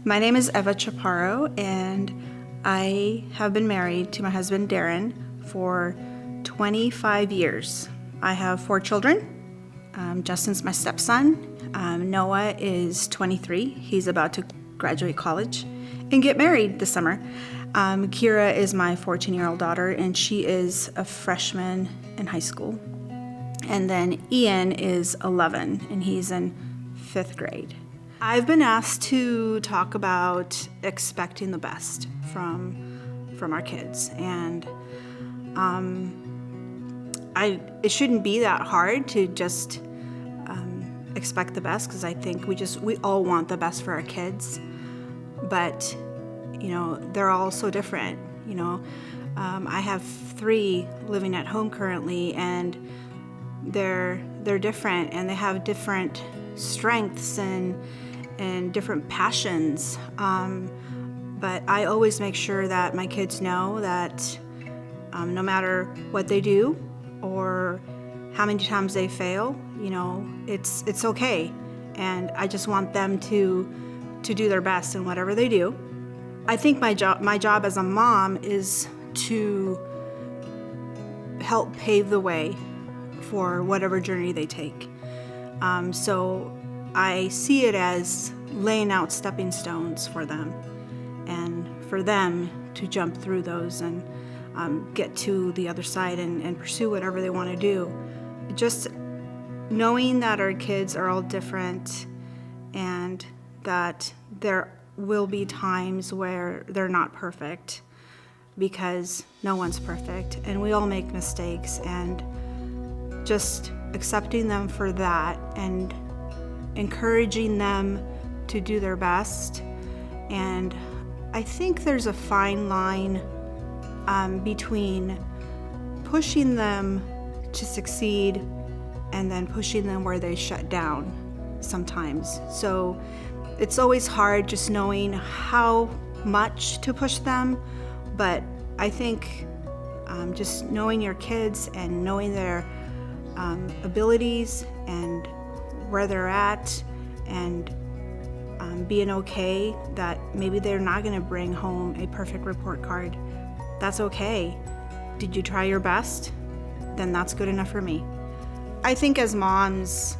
My name is Eva Chaparro, and I have been married to my husband Darren for 25 years. I have 4 children. Justin's my stepson. Noah is 23. He's about to graduate college and get married this summer. Kira is my 14-year-old daughter, and she is a freshman in high school. And then Ian is 11, and he's in 5th grade. I've been asked to talk about expecting the best from our kids, and it shouldn't be that hard to just expect the best, because I think we all want the best for our kids, but they're all so different. I have 3 living at home currently, and they're different, and they have different strengths and different passions. But I always make sure that my kids know that no matter what they do or how many times they fail, it's okay. And I just want them to do their best in whatever they do. I think my job as a mom is to help pave the way for whatever journey they take. So I see it as laying out stepping stones for them, and for them to jump through those and get to the other side and pursue whatever they want to do. Just knowing that our kids are all different, and that there will be times where they're not perfect, because no one's perfect and we all make mistakes, and just accepting them for that and encouraging them to do their best. And I think there's a fine line between pushing them to succeed and then pushing them where they shut down sometimes. So it's always hard just knowing how much to push them, but I think just knowing your kids and knowing their abilities and where they're at, and being okay that maybe they're not going to bring home a perfect report card. That's okay. Did you try your best? Then that's good enough for me. I think as moms,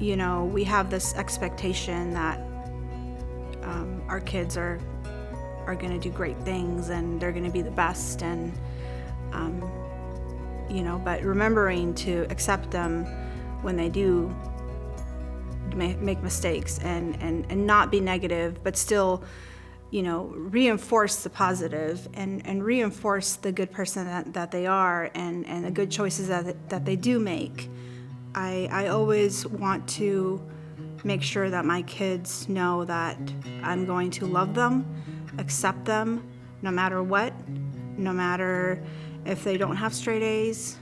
we have this expectation that our kids are going to do great things and they're going to be the best, and but remembering to accept them when they do make mistakes, and not be negative, but still reinforce the positive and reinforce the good person that they are, and the good choices that they do make. I always want to make sure that my kids know that I'm going to love them, accept them, no matter what, no matter if they don't have straight A's,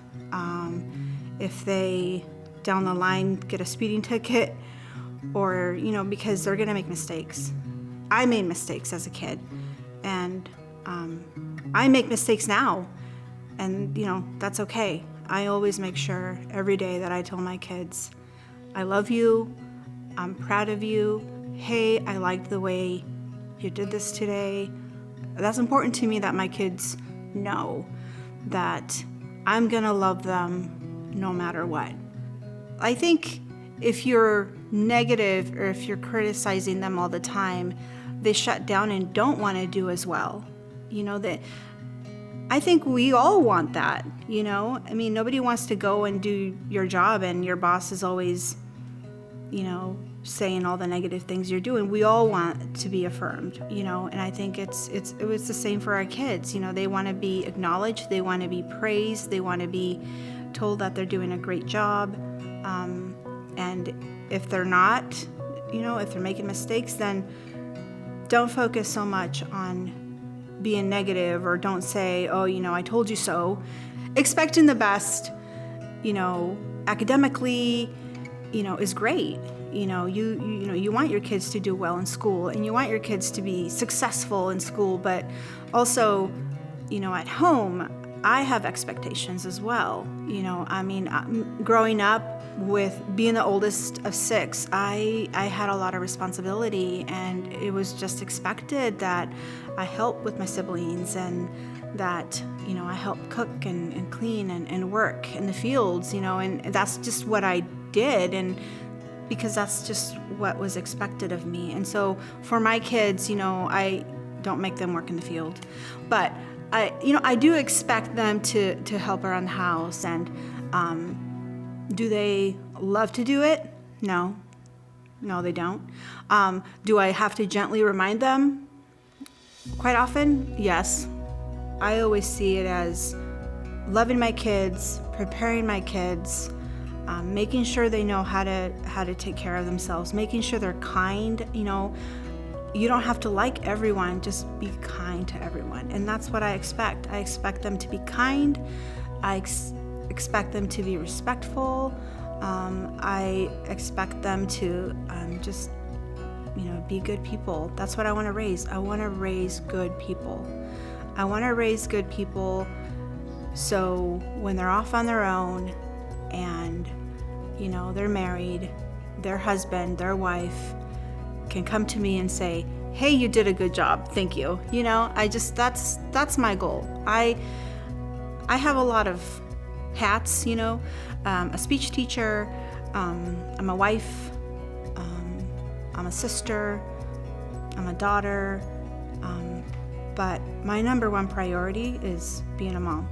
if they down the line get a speeding ticket, or because they're gonna make mistakes. I made mistakes as a kid, and I make mistakes now, and that's okay. I always make sure every day that I tell my kids, I love you, I'm proud of you, hey, I liked the way you did this today. That's important to me, that my kids know that I'm gonna love them no matter what. I think if you're negative, or if you're criticizing them all the time, they shut down and don't want to do as well. That I think we all want that. Nobody wants to go and do your job and your boss is always saying all the negative things you're doing. We all want to be affirmed, and I think it was the same for our kids. They want to be acknowledged, they want to be praised, they want to be told that they're doing a great job, and if they're not, if they're making mistakes, then don't focus so much on being negative, or don't say, oh, I told you so. Expecting the best, academically, is great. You want your kids to do well in school, and you want your kids to be successful in school, but also, at home, I have expectations as well. I mean, growing up with being the oldest of 6, I had a lot of responsibility, and it was just expected that I help with my siblings, and that, I help cook and clean and work in the fields, and that's just what I did, and because that's just what was expected of me. And so for my kids, I don't make them work in the field, but I do expect them to help around the house. And do they love to do it? No, they don't. Do I have to gently remind them? Quite often, yes. I always see it as loving my kids, preparing my kids, making sure they know how to take care of themselves, making sure they're kind. You don't have to like everyone, just be kind to everyone. And that's what I expect. I expect them to be kind. I expect them to be respectful. I expect them to just, be good people. That's what I want to raise. I want to raise good people. I want to raise good people so when they're off on their own and, they're married, their husband, their wife can come to me and say, hey, you did a good job, thank you. That's my goal. I have a lot of hats, a speech teacher, I'm a wife, I'm a sister, I'm a daughter, but my number one priority is being a mom.